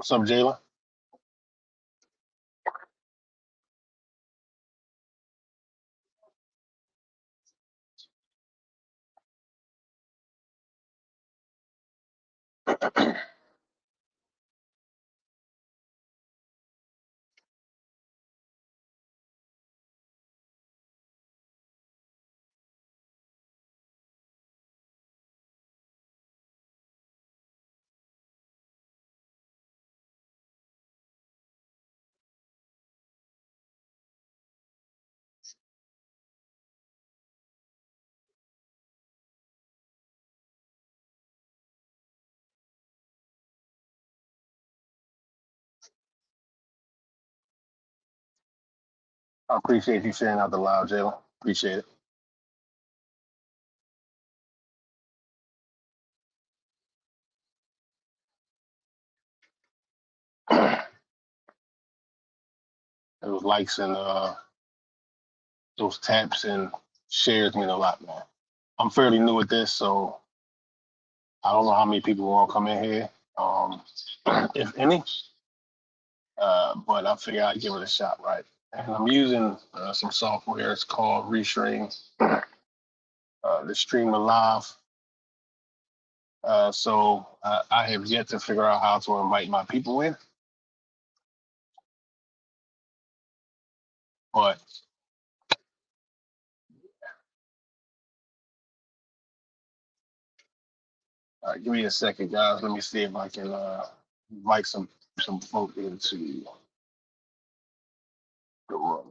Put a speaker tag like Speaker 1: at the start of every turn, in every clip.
Speaker 1: What's up, Jayla? I appreciate you sharing out the loud, Jayla. Appreciate it. Those likes and those taps and shares mean a lot, man. I'm fairly new at this, so I don't know how many people will come in here, if any. But I figure I'd give it a shot, right? And I'm using some software. It's called Restream. The stream live. So I have yet to figure out how to invite my people in, but give me a second, guys. Let me see if I can invite some folk into the room.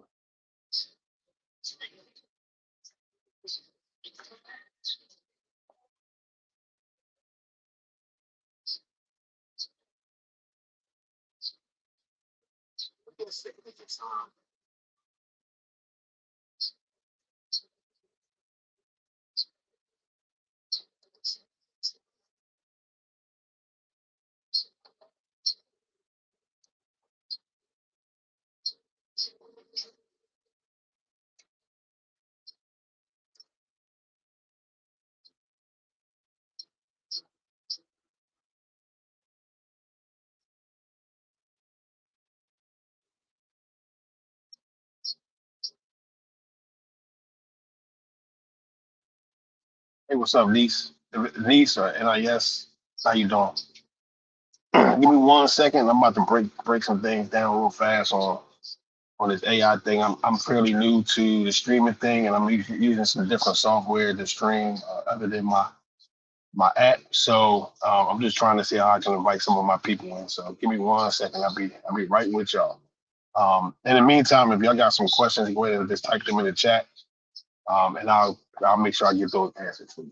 Speaker 1: Hey, what's up, niece? Niece or NIS? How you doing? Give me 1 second. I'm about to break some things down real fast on this AI thing. I'm fairly new to the streaming thing, and I'm using some different software to stream other than my app. So I'm just trying to see how I can invite some of my people in. So give me 1 second. I'll be right with y'all. In the meantime, if y'all got some questions, go ahead and just type them in the chat, and I'll make sure I get those answered for you.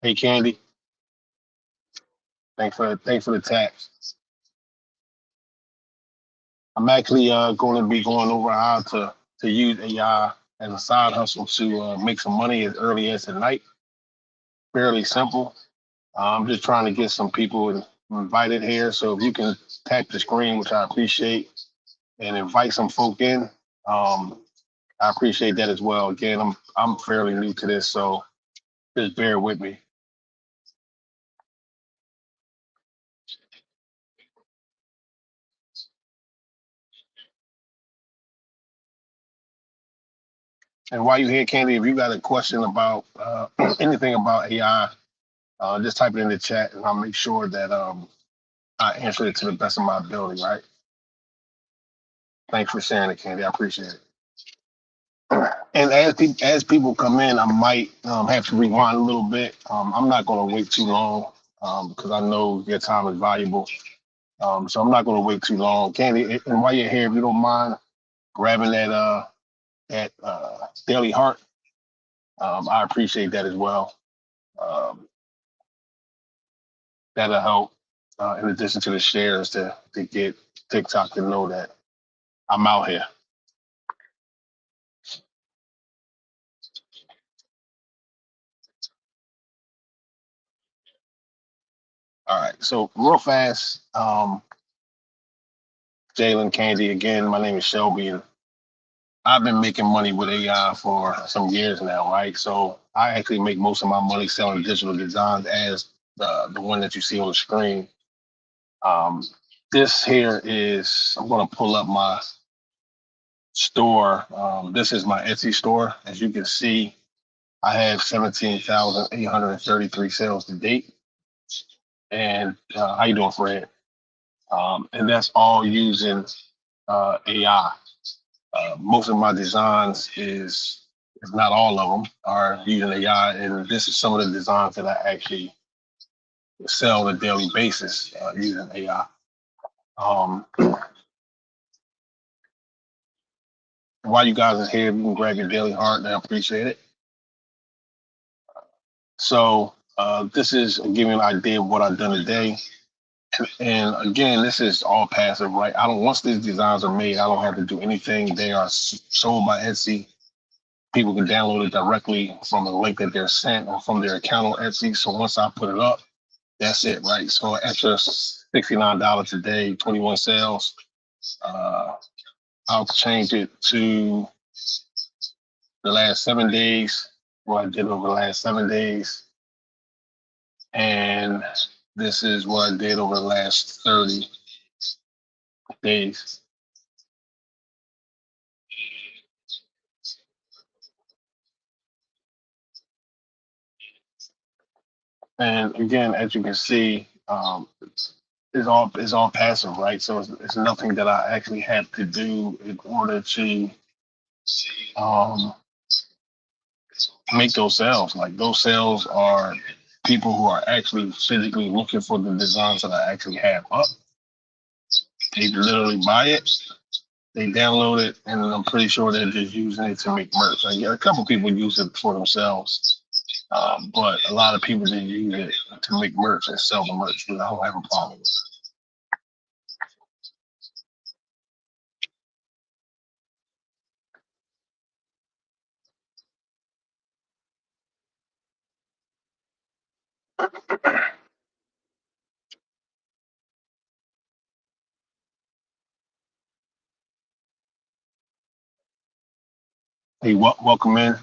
Speaker 1: Hey, Candy, thanks for the taps. I'm actually going to be going over how to use AI as a side hustle to make some money as early as tonight. Fairly simple. I'm just trying to get some people invited here. So if you can tap the screen, which I appreciate, and invite some folk in, I appreciate that as well. Again, I'm fairly new to this, so just bear with me. And while you're here, Candy, if you got a question about anything about AI, just type it in the chat, and I'll make sure that I answer it to the best of my ability. Right? Thanks for sharing it, Candy. I appreciate it. And as people come in, I might have to rewind a little bit. I'm not going to wait too long because I know your time is valuable. So I'm not going to wait too long. Candy, and while you're here, if you don't mind grabbing that daily heart, I appreciate that as well. Um, that'll help. In addition to the shares, to get TikTok to know that I'm out here. All right. So real fast, Jalen, Candy, again, my name is Shelby, and I've been making money with AI for some years now, right? So I actually make most of my money selling digital designs as the one that you see on the screen. Um, this here is, I'm going to pull up my store. This is my Etsy store. As you can see, I have 17,833 sales to date. And how you doing, Fred? And that's all using AI. Most of my designs is, if not all of them, are using AI, and this is some of the designs that I actually sell on a daily basis using AI. Um, while you guys are here, you can grab your daily heart, and I appreciate it. So this is giving you an idea of what I've done today. And again, this is all passive, right? I don't, once these designs are made, I don't have to do anything. They are sold by Etsy. People can download it directly from a link that they're sent or from their account on Etsy. So once I put it up, that's it, right? So extra $69 a day, 21 sales. Uh, I'll change it to the last 7 days, what I did over the last 7 days. And this is what I did over the last 30 days. And again, as you can see, it's all passive, right? So it's nothing that I actually have to do in order to um, make those sales. Like those sales are people who are actually physically looking for the designs that I actually have up. They literally buy it, they download it, and I'm pretty sure they're just using it to make merch. Like, yeah, a couple people use it for themselves, but a lot of people just use it to make merch and sell the merch. But I don't have a problem with it. Hey, welcome in.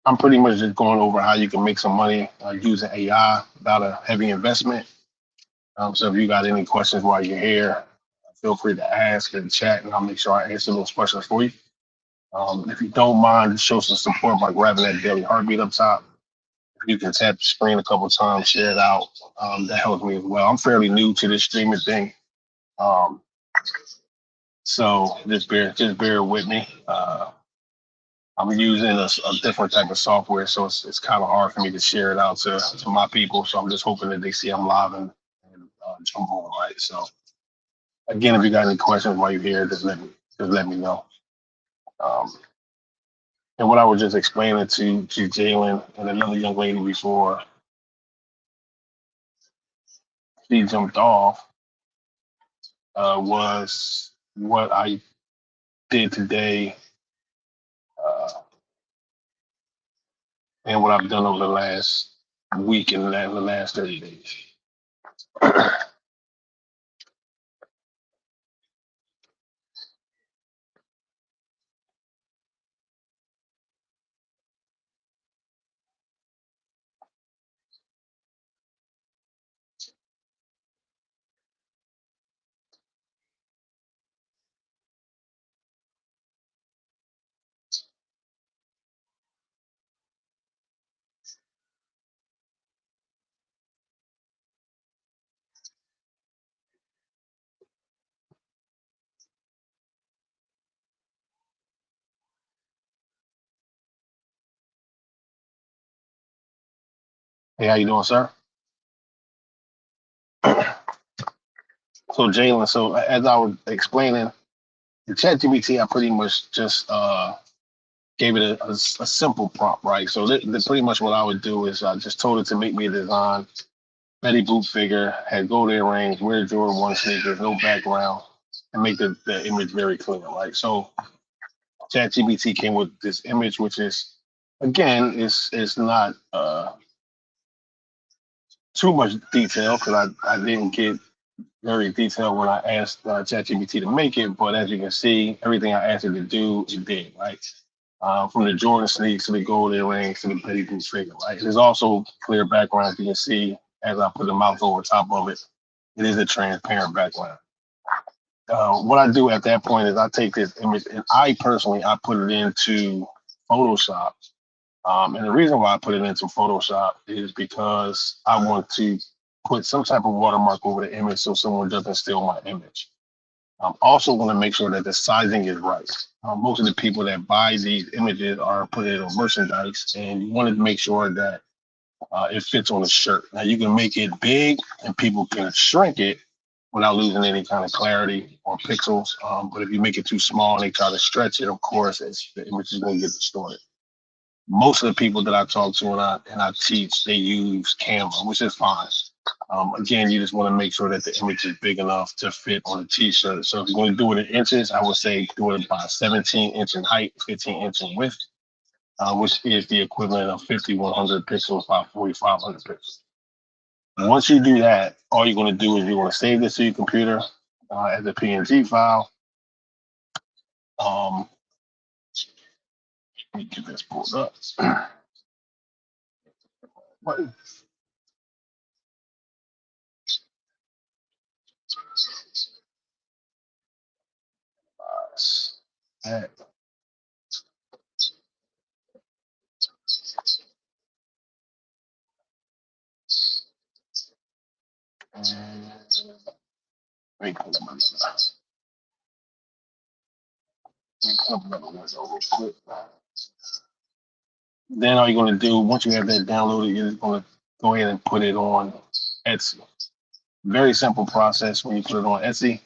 Speaker 1: I'm pretty much just going over how you can make some money using AI without a heavy investment. So if you got any questions while you're here, feel free to ask in the chat, and I'll make sure I answer those questions for you. If you don't mind, show some support by grabbing that daily heartbeat up top. If you can tap the screen a couple of times, share it out. That helps me as well. I'm fairly new to this streaming thing, um, so just bear with me. I'm using a different type of software, so it's kind of hard for me to share it out to my people. So I'm just hoping that they see I'm live and jump on, right? So again, if you got any questions while you're here, just let me know. Um, and what I was just explaining to Jalen and another young lady before she jumped off was what I did today and what I've done over the last week and the last 30 days. Hey, how you doing, sir? So Jalen, so as I was explaining, the ChatGPT, I pretty much just gave it a simple prompt, right? So pretty much what I would do is I just told it to make me a design, Betty Boop figure, had gold earrings, wear Jordan 1 sneakers, no background, and make the image very clear, right? So ChatGPT came with this image, which is, again, it's not too much detail because I didn't get very detailed when I asked ChatGPT to make it, but as you can see, everything I asked it to do, it did, right? From the Jordan sneaks to the gold earrings to the Betty Boop figure, right? There's also clear background, as you can see, as I put the mouth over top of it. It is a transparent background. What I do at that point is I take this image and I personally, I put it into Photoshop. And the reason why I put it into Photoshop is because I want to put some type of watermark over the image so someone doesn't steal my image. I'm also going to make sure that the sizing is right. Most of the people that buy these images are putting it on merchandise, and you want to make sure that it fits on a shirt. Now you can make it big, and people can shrink it without losing any kind of clarity or pixels. But if you make it too small and they try to stretch it, of course, the image is going to get distorted. Most of the people that I talk to and I teach, they use Canva, which is fine. Again, you just want to make sure that the image is big enough to fit on a t-shirt. So if you're going to do it in inches, I would say do it by 17-inch in height, 15-inch in width, which is the equivalent of 5,100 pixels by 4,500 pixels. Once you do that, all you're going to do is you're going to save this to your computer as a PNG file. Let me get this pulled up. What? That. Let me pull up another window real quick. Then all you're going to do, once you have that downloaded, you're just going to go ahead and put it on Etsy. Very simple process when you put it on Etsy.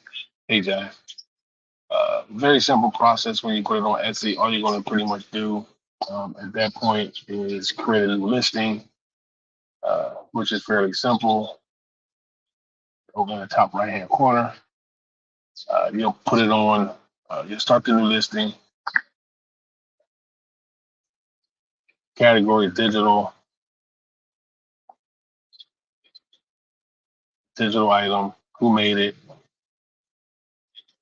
Speaker 1: Hey, Jack. Very simple process when you put it on Etsy. All you're going to pretty much do at that point is create a new listing, which is fairly simple. Over in the top right hand corner, you'll put it on, you'll start the new listing. Category digital, digital item, who made it,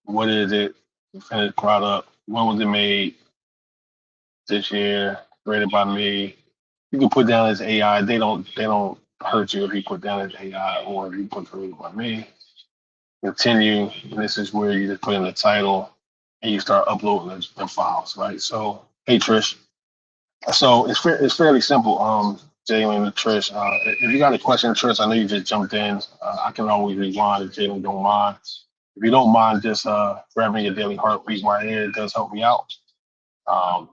Speaker 1: what is it, finished product, when was it made, this year, rated by me. You can put down as AI. They don't hurt you if you put down as AI or if you put rated by me. Continue. And this is where you just put in the title and you start uploading the files, right? So, hey Trish. So it's fairly simple. Jalen and Trish. If you got a question, Trish, I know you just jumped in. I can always rewind if Jalen don't mind. If you don't mind, just grabbing your daily heartbeat right here, it does help me out. Um,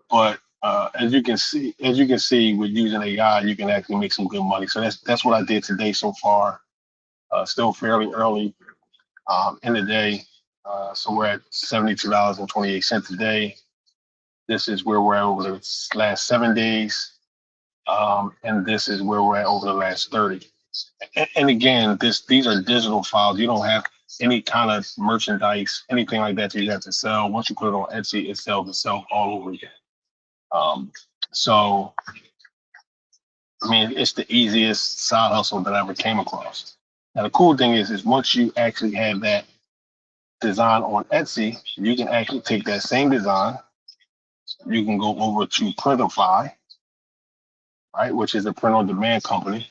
Speaker 1: but as you can see, with using AI, you can actually make some good money. So that's what I did today so far. Still fairly early in the day. So we're at $72.28 a day. This is where we're at over the last 7 days. And this is where we're at over the last 30. And again, these are digital files. You don't have any kind of merchandise, anything like that you have to sell. Once you put it on Etsy, it sells itself all over again. So, I mean, it's the easiest side hustle that I ever came across. Now, the cool thing is once you actually have that design on Etsy, you can actually take that same design. You can go over to Printify, right, which is a print on demand company.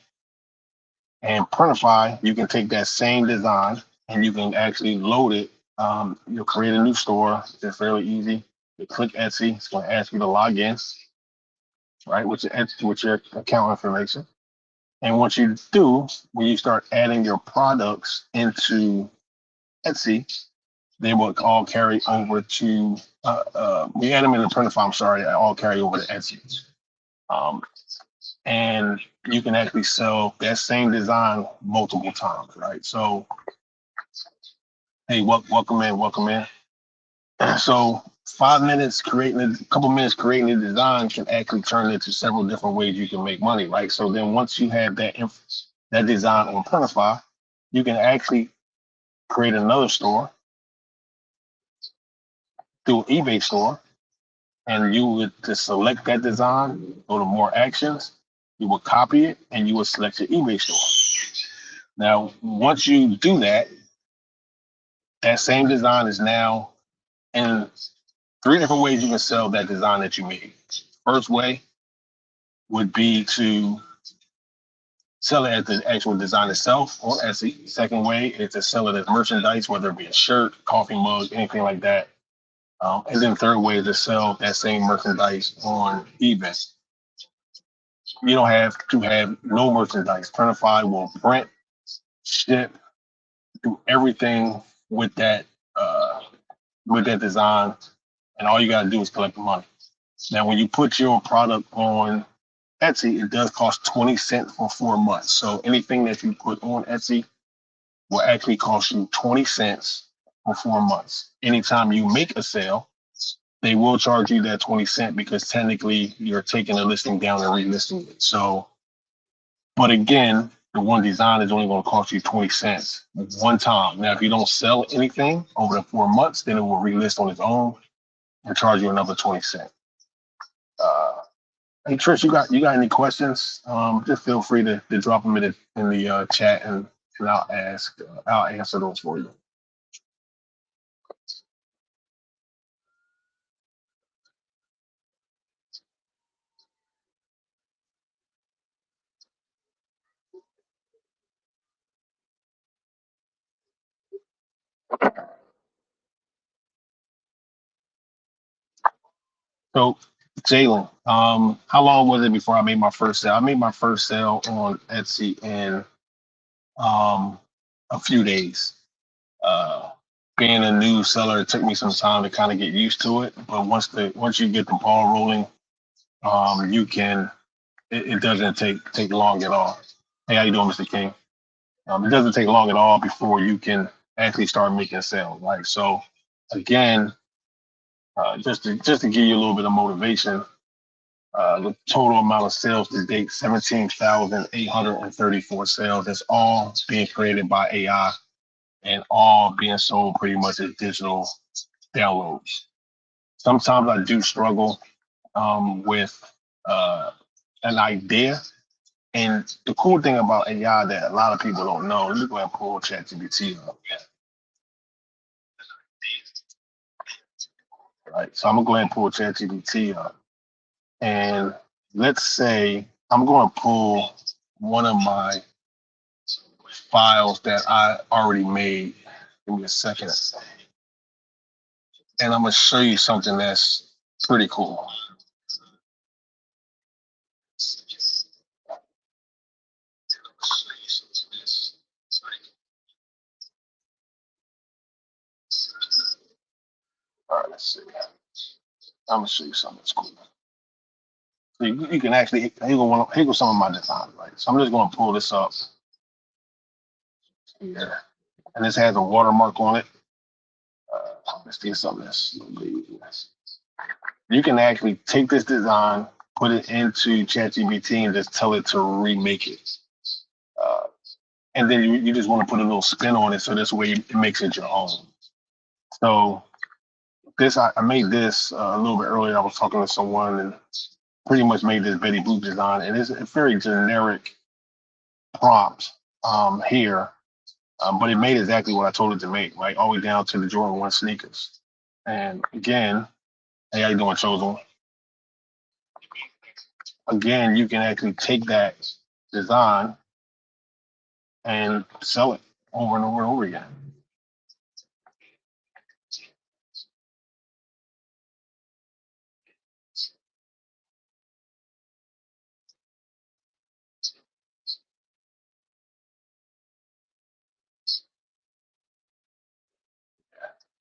Speaker 1: And Printify, you can take that same design and you can actually load it. You'll create a new store. It's fairly easy. You click Etsy. It's going to ask you to log in, right, with your account information. And once you do, when you start adding your products into Etsy, they will all carry over to, we add them in the Printify, I'm sorry, all carry over to Etsy. Um, and you can actually sell that same design multiple times, right? So, hey, welcome in, welcome in. So 5 minutes creating a couple minutes creating a design can actually turn into several different ways you can make money, right? So then once you have that design on Printify, you can actually create another store through an eBay store, and you would just select that design, go to more actions, you will copy it, and you will select your eBay store. Now, once you do that, that same design is now in three different ways you can sell that design that you made. First way would be to sell it as the actual design itself on Etsy. Second way is to sell it as merchandise, whether it be a shirt, coffee mug, anything like that. And then third way is to sell that same merchandise on eBay. You don't have to have no merchandise. Printify will print, ship, do everything with that design, and all you gotta do is collect the money. Now, when you put your product on Etsy, it does cost 20 cents for 4 months. So anything that you put on Etsy will actually cost you 20 cents for 4 months. Anytime you make a sale, they will charge you that 20 cents because technically you're taking a listing down and relisting it. So, but again, the one design is only going to cost you 20 cents one time. Now, if you don't sell anything over the 4 months, then it will relist on its own and charge you another 20 cents. Hey Trish, you got any questions? Just feel free to drop them in the chat, and I'll answer those for you. So Jalen, how long was it before I made my first sale? I made my first sale on Etsy in a few days. Uh, Being a new seller, it took me some time to kind of get used to it. But once you get the ball rolling, you can. It doesn't take long at all. Hey, how you doing, Mr. King? It doesn't take long at all before you can actually start making sales. Right. So again, just to give you a little bit of motivation, the total amount of sales to date, 17,834 sales. That's all being created by AI and all being sold pretty much as digital downloads. Sometimes I do struggle with an idea. And the cool thing about AI that a lot of people don't know, let me go ahead and pull ChatGPT up. Right. So I'm gonna go ahead and pull ChatGPT up. And let's say I'm going to pull one of my files that I already made. Give me a second. And I'm going to show you something that's pretty cool. All right, let's see. I'm going to show you something that's cool. So you can actually, here goes some of my designs, right? So I'm just going to pull this up here. And this has a watermark on it. Let's do something that's you can actually take this design, put it into ChatGPT, and just tell it to remake it. And then you just want to put a little spin on it, so this way it makes it your own. So this I made this a little bit earlier. I was talking to someone and pretty much made this Betty Boop design, and it's a very generic prompt here, but it made exactly what I told it to make, right, all the way down to the Jordan 1 sneakers. And again, hey, how you doing, Chosen? Again, you can actually take that design and sell it over and over and over again.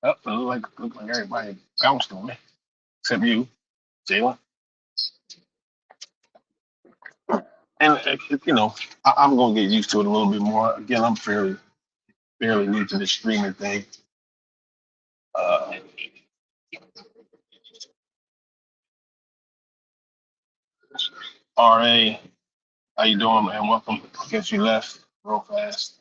Speaker 1: Oh, it look like everybody bounced on me, except you, Jalen. And you know, I'm gonna get used to it a little bit more. Again, I'm fairly new to the streaming thing. Uh, RA, how you doing, man? Welcome. I guess you left real fast.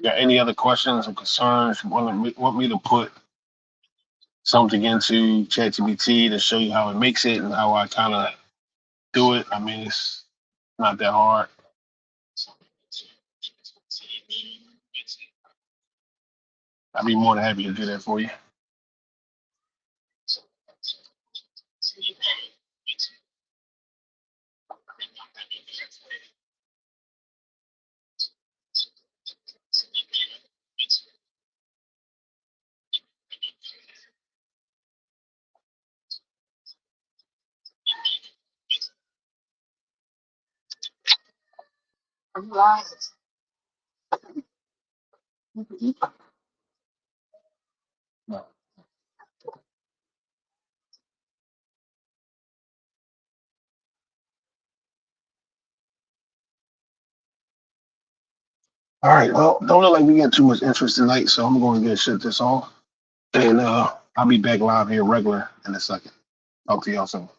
Speaker 1: Got any other questions or concerns? Want me to put something into ChatGPT to show you how it makes it and how I kind of do it? I mean, it's not that hard. I'd be more than happy to do that for you. All right. Well, don't look like we got too much interest tonight, so I'm going to get shut this off, and I'll be back live here regular in a second. Talk to y'all soon.